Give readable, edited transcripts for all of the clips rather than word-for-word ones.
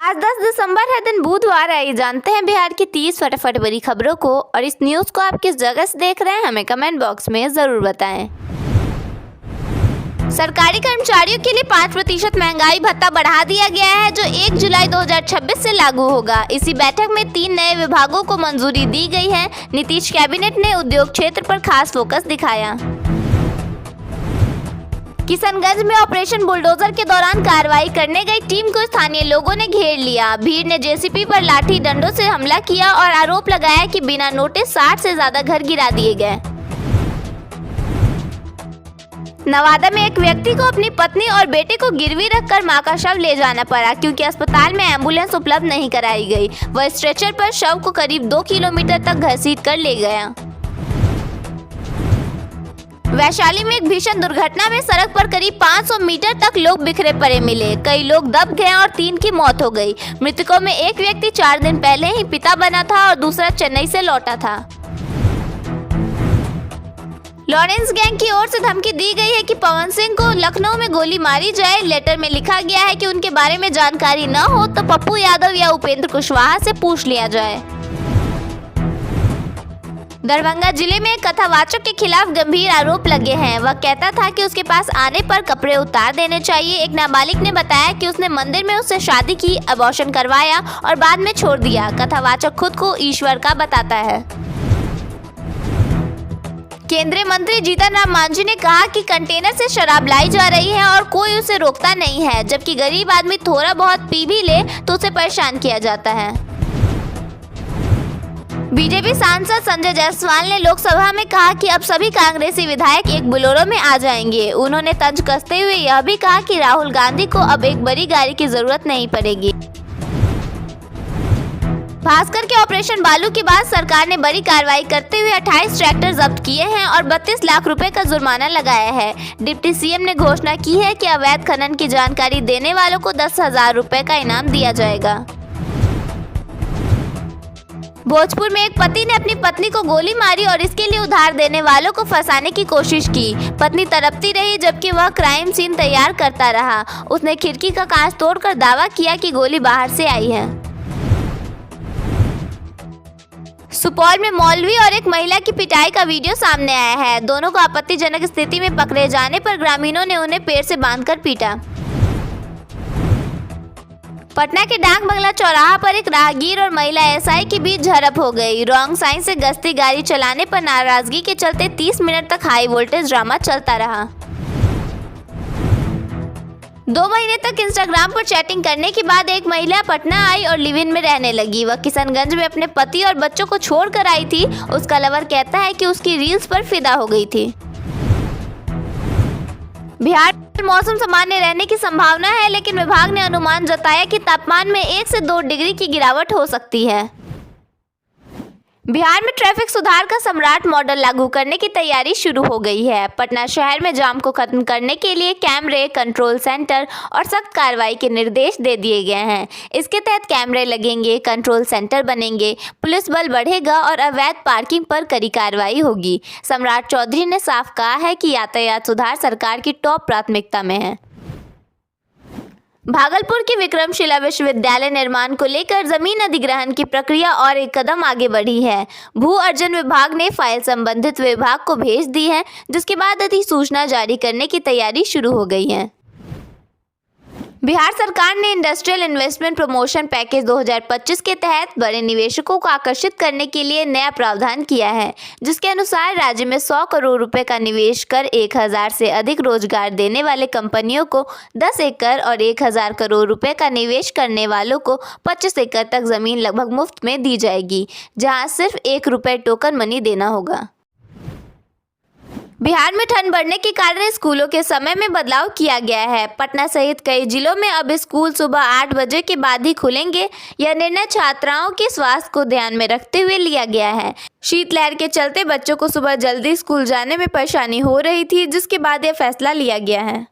आज 10 दिसंबर है, दिन बुधवार। आइए जानते हैं बिहार की 30 फटाफट बड़ी खबरों को। और इस न्यूज़ को आप किस जगह से देख रहे हैं हमें कमेंट बॉक्स में ज़रूर बताएं। सरकारी कर्मचारियों के लिए 5% महंगाई भत्ता बढ़ा दिया गया है, जो 1 जुलाई 2026 से लागू होगा। इसी बैठक में 3 नए विभागों को मंजूरी दी गई है। नीतीश कैबिनेट ने उद्योग क्षेत्र पर खास फोकस दिखाया। किशनगंज में ऑपरेशन बुलडोजर के दौरान कार्रवाई करने गई टीम को स्थानीय लोगों ने घेर लिया। भीड़ ने जेसीबी पर लाठी डंडों से हमला किया और आरोप लगाया कि बिना नोटिस 60 से ज्यादा घर गिरा दिए गए। नवादा में एक व्यक्ति को अपनी पत्नी और बेटे को गिरवी रखकर मां का शव ले जाना पड़ा, क्योंकि अस्पताल में एम्बुलेंस उपलब्ध नहीं कराई गई। वह स्ट्रेचर पर शव को करीब 2 किलोमीटर तक घसीट कर ले गया। वैशाली में एक भीषण दुर्घटना में सड़क पर करीब 500 मीटर तक लोग बिखरे पड़े मिले। कई लोग दब गए और 3 की मौत हो गई। मृतकों में एक व्यक्ति 4 दिन पहले ही पिता बना था और दूसरा चेन्नई से लौटा था। लॉरेंस गैंग की ओर से धमकी दी गई है कि पवन सिंह को लखनऊ में गोली मारी जाए। लेटर में लिखा गया है कि उनके बारे में जानकारी न हो तो पप्पू यादव या उपेंद्र कुशवाहा से पूछ लिया जाए। दरभंगा जिले में एक कथावाचक के खिलाफ गंभीर आरोप लगे हैं। वह कहता था कि उसके पास आने पर कपड़े उतार देने चाहिए। एक नाबालिग ने बताया कि उसने मंदिर में उससे शादी की, अबॉर्शन करवाया और बाद में छोड़ दिया। कथावाचक खुद को ईश्वर का बताता है। केंद्रीय मंत्री जीतन राम मांझी ने कहा कि कंटेनर से शराब लाई जा रही है और कोई उसे रोकता नहीं है, जबकि गरीब आदमी थोड़ा बहुत पी भी ले तो उसे परेशान किया जाता है। बीजेपी सांसद संजय जायसवाल ने लोकसभा में कहा कि अब सभी कांग्रेसी विधायक एक बोलेरो में आ जाएंगे। उन्होंने तंज कसते हुए यह भी कहा कि राहुल गांधी को अब एक बड़ी गाड़ी की जरूरत नहीं पड़ेगी। भास्कर के ऑपरेशन बालू के बाद सरकार ने बड़ी कार्रवाई करते हुए 28 ट्रैक्टर जब्त किए हैं और 32 लाख रुपए का जुर्माना लगाया है। डिप्टी सीएम ने घोषणा की है कि अवैध खनन की जानकारी देने वालों को 10,000 रुपए का इनाम दिया जाएगा। भोजपुर में एक पति ने अपनी पत्नी को गोली मारी और इसके लिए उधार देने वालों को फंसाने की कोशिश की। पत्नी तड़पती रही जबकि वह क्राइम सीन तैयार करता रहा। उसने खिड़की का कांच तोड़कर दावा किया कि गोली बाहर से आई है। सुपौल में मौलवी और एक महिला की पिटाई का वीडियो सामने आया है। दोनों को आपत्तिजनक स्थिति में पकड़े जाने पर ग्रामीणों ने उन्हें पेड़ से बांधकर पीटा। पटना के डाक बंगला चौराहा पर एक राहगीर और महिला एसआई के बीच झड़प हो गई। रॉन्ग साइड से गश्ती गाड़ी चलाने पर नाराजगी के चलते 30 मिनट तक हाई वोल्टेज ड्रामा चलता रहा। 2 महीने तक इंस्टाग्राम पर चैटिंग करने के बाद एक महिला पटना आई और लिव इन में रहने लगी। वह किशनगंज में अपने पति और बच्चों को छोड़कर आई थी। उसका लवर कहता है कि उसकी रील्स पर फिदा हो गई थी। बिहार में मौसम सामान्य रहने की संभावना है, लेकिन विभाग ने अनुमान जताया कि तापमान में 1 से 2 डिग्री की गिरावट हो सकती है। बिहार में ट्रैफिक सुधार का सम्राट मॉडल लागू करने की तैयारी शुरू हो गई है। पटना शहर में जाम को खत्म करने के लिए कैमरे, कंट्रोल सेंटर और सख्त कार्रवाई के निर्देश दे दिए गए हैं। इसके तहत कैमरे लगेंगे, कंट्रोल सेंटर बनेंगे, पुलिस बल बढ़ेगा और अवैध पार्किंग पर कड़ी कार्रवाई होगी। सम्राट चौधरी ने साफ कहा है कि यातायात सुधार सरकार की टॉप प्राथमिकता में है। भागलपुर के विक्रमशिला विश्वविद्यालय निर्माण को लेकर जमीन अधिग्रहण की प्रक्रिया और एक कदम आगे बढ़ी है। भू अर्जन विभाग ने फाइल संबंधित विभाग को भेज दी है, जिसके बाद अधिसूचना जारी करने की तैयारी शुरू हो गई है। बिहार सरकार ने इंडस्ट्रियल इन्वेस्टमेंट प्रमोशन पैकेज 2025 के तहत बड़े निवेशकों को आकर्षित करने के लिए नया प्रावधान किया है, जिसके अनुसार राज्य में 100 करोड़ रुपए का निवेश कर 1000 से अधिक रोजगार देने वाले कंपनियों को 10 एकड़ और 1000 करोड़ रुपए का निवेश करने वालों को 25 एकड़ तक जमीन लगभग मुफ्त में दी जाएगी, जहां सिर्फ 1 रुपये टोकन मनी देना होगा। बिहार में ठंड बढ़ने के कारण स्कूलों के समय में बदलाव किया गया है। पटना सहित कई जिलों में अब स्कूल सुबह 8 बजे के बाद ही खुलेंगे। यह निर्णय छात्राओं के स्वास्थ्य को ध्यान में रखते हुए लिया गया है। शीतलहर के चलते बच्चों को सुबह जल्दी स्कूल जाने में परेशानी हो रही थी, जिसके बाद यह फैसला लिया गया है।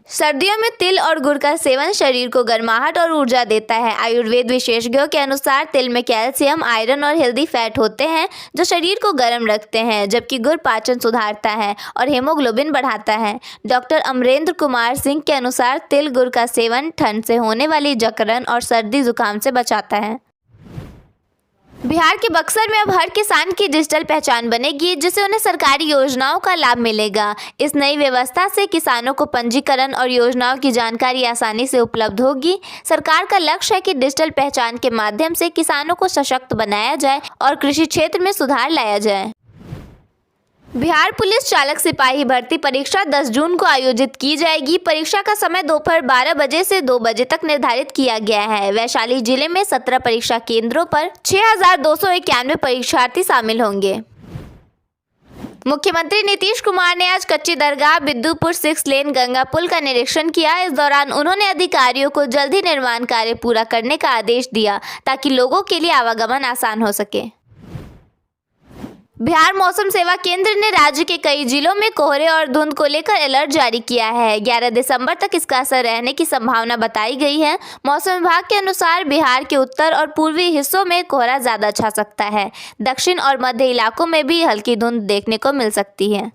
सर्दियों में तिल और गुड़ का सेवन शरीर को गर्माहट और ऊर्जा देता है। आयुर्वेद विशेषज्ञों के अनुसार तिल में कैल्शियम, आयरन और हेल्दी फैट होते हैं जो शरीर को गर्म रखते हैं, जबकि गुड़ पाचन सुधारता है और हेमोग्लोबिन बढ़ाता है। डॉक्टर अमरेंद्र कुमार सिंह के अनुसार तिल गुड़ का सेवन ठंड से होने वाली जकड़न और सर्दी जुकाम से बचाता है। बिहार के बक्सर में अब हर किसान की डिजिटल पहचान बनेगी, जिससे उन्हें सरकारी योजनाओं का लाभ मिलेगा। इस नई व्यवस्था से किसानों को पंजीकरण और योजनाओं की जानकारी आसानी से उपलब्ध होगी। सरकार का लक्ष्य है कि डिजिटल पहचान के माध्यम से किसानों को सशक्त बनाया जाए और कृषि क्षेत्र में सुधार लाया जाए। बिहार पुलिस चालक सिपाही भर्ती परीक्षा 10 जून को आयोजित की जाएगी। परीक्षा का समय दोपहर 12 बजे से 2 बजे तक निर्धारित किया गया है। वैशाली जिले में 17 परीक्षा केंद्रों पर 6291 परीक्षार्थी शामिल होंगे। मुख्यमंत्री नीतीश कुमार ने आज कच्ची दरगाह बिद्दुपुर 6 लेन गंगा पुल का निरीक्षण किया। इस दौरान उन्होंने अधिकारियों को जल्द ही निर्माण कार्य पूरा करने का आदेश दिया ताकि लोगों के लिए आवागमन आसान हो सके। बिहार मौसम सेवा केंद्र ने राज्य के कई जिलों में कोहरे और धुंध को लेकर अलर्ट जारी किया है। 11 दिसंबर तक इसका असर रहने की संभावना बताई गई है। मौसम विभाग के अनुसार बिहार के उत्तर और पूर्वी हिस्सों में कोहरा ज्यादा छा सकता है। दक्षिण और मध्य इलाकों में भी हल्की धुंध देखने को मिल सकती है।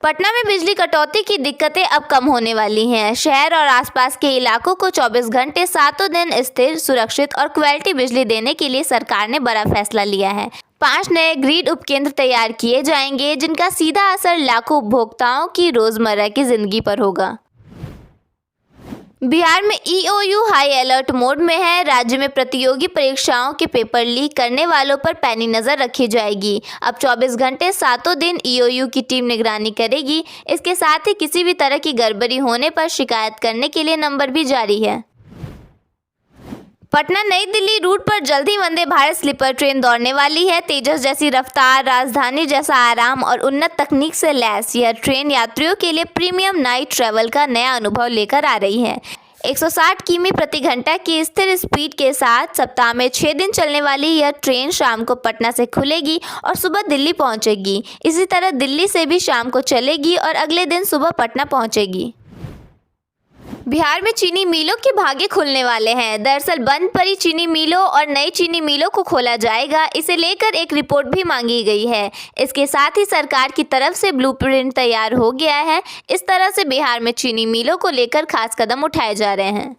पटना में बिजली कटौती की दिक्कतें अब कम होने वाली हैं। शहर और आसपास के इलाकों को 24 घंटे 7 दिन स्थिर, सुरक्षित और क्वालिटी बिजली देने के लिए सरकार ने बड़ा फैसला लिया है। 5 नए ग्रिड उपकेंद्र तैयार किए जाएंगे, जिनका सीधा असर लाखों उपभोक्ताओं की रोजमर्रा की जिंदगी पर होगा। बिहार में ईओयू हाई अलर्ट मोड में है। राज्य में प्रतियोगी परीक्षाओं के पेपर लीक करने वालों पर पैनी नजर रखी जाएगी। अब 24 घंटे 7 दिन ईओयू की टीम निगरानी करेगी। इसके साथ ही किसी भी तरह की गड़बड़ी होने पर शिकायत करने के लिए नंबर भी जारी है। पटना नई दिल्ली रूट पर जल्द ही वंदे भारत स्लीपर ट्रेन दौड़ने वाली है। तेजस जैसी रफ्तार, राजधानी जैसा आराम और उन्नत तकनीक से लैस यह ट्रेन यात्रियों के लिए प्रीमियम नाइट ट्रैवल का नया अनुभव लेकर आ रही है। 160 किमी प्रति घंटा की स्थिर स्पीड के साथ सप्ताह में 6 दिन चलने वाली यह ट्रेन शाम को पटना से खुलेगी और सुबह दिल्ली पहुंचेगी। इसी तरह दिल्ली से भी शाम को चलेगी और अगले दिन सुबह पटना पहुंचेगी। बिहार में चीनी मिलों के भागे खुलने वाले हैं। दरअसल बंद पड़ी चीनी मिलों और नई चीनी मिलों को खोला जाएगा। इसे लेकर एक रिपोर्ट भी मांगी गई है। इसके साथ ही सरकार की तरफ से ब्लूप्रिंट तैयार हो गया है। इस तरह से बिहार में चीनी मिलों को लेकर खास कदम उठाए जा रहे हैं।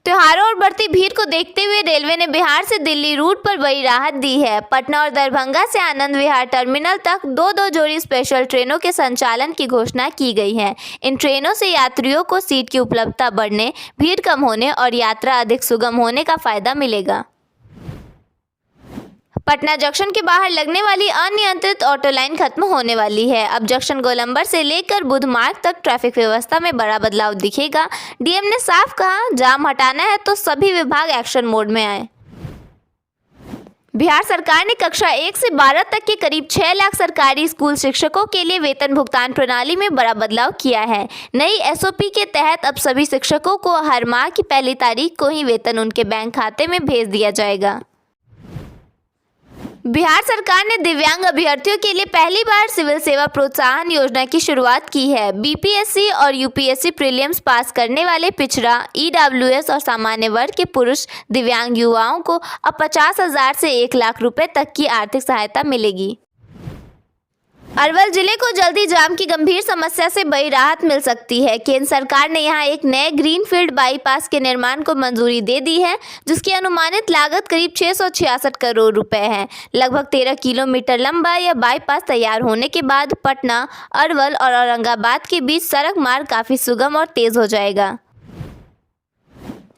त्योहारों और बढ़ती भीड़ को देखते हुए रेलवे ने बिहार से दिल्ली रूट पर बड़ी राहत दी है। पटना और दरभंगा से आनंद विहार टर्मिनल तक 2-2 जोड़ी स्पेशल ट्रेनों के संचालन की घोषणा की गई है। इन ट्रेनों से यात्रियों को सीट की उपलब्धता बढ़ने, भीड़ कम होने और यात्रा अधिक सुगम होने का फायदा मिलेगा। पटना जंक्शन के बाहर लगने वाली अनियंत्रित ऑटो लाइन खत्म होने वाली है। अब जंक्शन गोलंबर से लेकर बुध मार्ग तक ट्रैफिक व्यवस्था में बड़ा बदलाव दिखेगा। डीएम ने साफ कहा, जाम हटाना है तो सभी विभाग एक्शन मोड में आए। बिहार सरकार ने कक्षा 1 से 12 तक के करीब 6 लाख सरकारी स्कूल शिक्षकों के लिए वेतन भुगतान प्रणाली में बड़ा बदलाव किया है। नई एसओपी के तहत अब सभी शिक्षकों को हर माह की पहली तारीख को ही वेतन उनके बैंक खाते में भेज दिया जाएगा। बिहार सरकार ने दिव्यांग अभ्यर्थियों के लिए पहली बार सिविल सेवा प्रोत्साहन योजना की शुरुआत की है। बीपीएससी और यूपीएससी प्रीलिम्स पास करने वाले पिछड़ा, ईडब्ल्यूएस और सामान्य वर्ग के पुरुष दिव्यांग युवाओं को अब 50,000 से 1 लाख रुपए तक की आर्थिक सहायता मिलेगी। अरवल जिले को जल्दी जाम की गंभीर समस्या से बड़ी राहत मिल सकती है। केंद्र सरकार ने यहां एक नए ग्रीनफील्ड बाईपास के निर्माण को मंजूरी दे दी है, जिसकी अनुमानित लागत करीब 666 करोड़ रुपए है। लगभग 13 किलोमीटर लंबा यह बाईपास तैयार होने के बाद पटना, अरवल और औरंगाबाद के बीच सड़क मार्ग काफी सुगम और तेज हो जाएगा।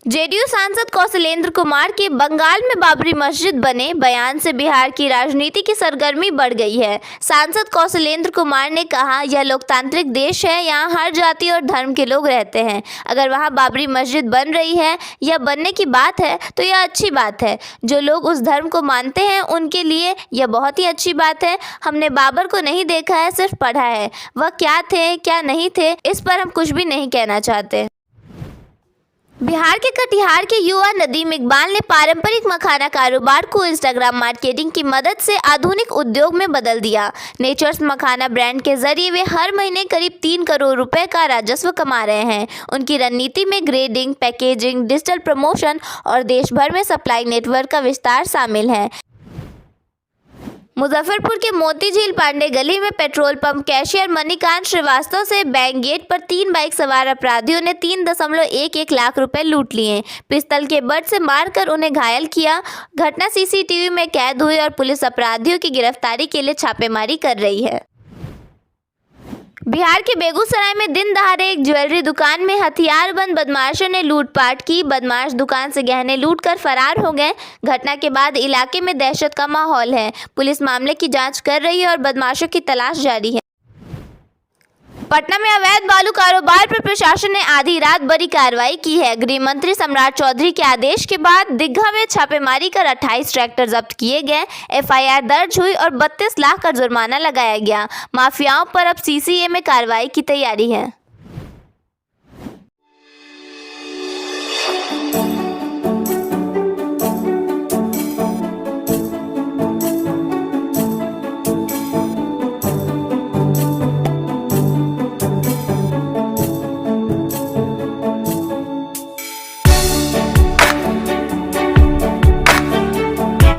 जेडीयू सांसद कौशलेंद्र कुमार के बंगाल में बाबरी मस्जिद बने बयान से बिहार की राजनीति की सरगर्मी बढ़ गई है। सांसद कौशलेंद्र कुमार ने कहा, यह लोकतांत्रिक देश है, यहाँ हर जाति और धर्म के लोग रहते हैं। अगर वहाँ बाबरी मस्जिद बन रही है या बनने की बात है तो यह अच्छी बात है। जो लोग उस धर्म को मानते हैं उनके लिए यह बहुत ही अच्छी बात है। हमने बाबर को नहीं देखा है, सिर्फ पढ़ा है। वह क्या थे क्या नहीं थे, इस पर हम कुछ भी नहीं कहना चाहते। बिहार के कटिहार के युवा नदीम इकबाल ने पारंपरिक मखाना कारोबार को इंस्टाग्राम मार्केटिंग की मदद से आधुनिक उद्योग में बदल दिया। नेचर्स मखाना ब्रांड के जरिए वे हर महीने करीब 3 करोड़ रुपए का राजस्व कमा रहे हैं। उनकी रणनीति में ग्रेडिंग, पैकेजिंग, डिजिटल प्रमोशन और देश भर में सप्लाई नेटवर्क का विस्तार शामिल है। मुजफ्फरपुर के मोती झील पांडे गली में petrol pump cashier Manikant Srivastava से बैंक गेट पर 3 बाइक सवार अपराधियों ने 3.11 लाख रुपए लूट लिए। पिस्तल के बट से मारकर उन्हें घायल किया। घटना सीसीटीवी में कैद हुई और पुलिस अपराधियों की गिरफ्तारी के लिए छापेमारी कर रही है। बिहार के बेगूसराय में दिन दहाड़े एक ज्वेलरी दुकान में हथियारबंद बदमाशों ने लूटपाट की। बदमाश दुकान से गहने लूटकर फरार हो गए। घटना के बाद इलाके में दहशत का माहौल है। पुलिस मामले की जांच कर रही है और बदमाशों की तलाश जारी है। पटना में अवैध बालू कारोबार पर प्रशासन ने आधी रात बड़ी कार्रवाई की है। गृह मंत्री सम्राट चौधरी के आदेश के बाद दीघा में छापेमारी कर 28 ट्रैक्टर जब्त किए गए। एफआईआर दर्ज हुई और 32 लाख का जुर्माना लगाया गया। माफियाओं पर अब सीसीए में कार्रवाई की तैयारी है।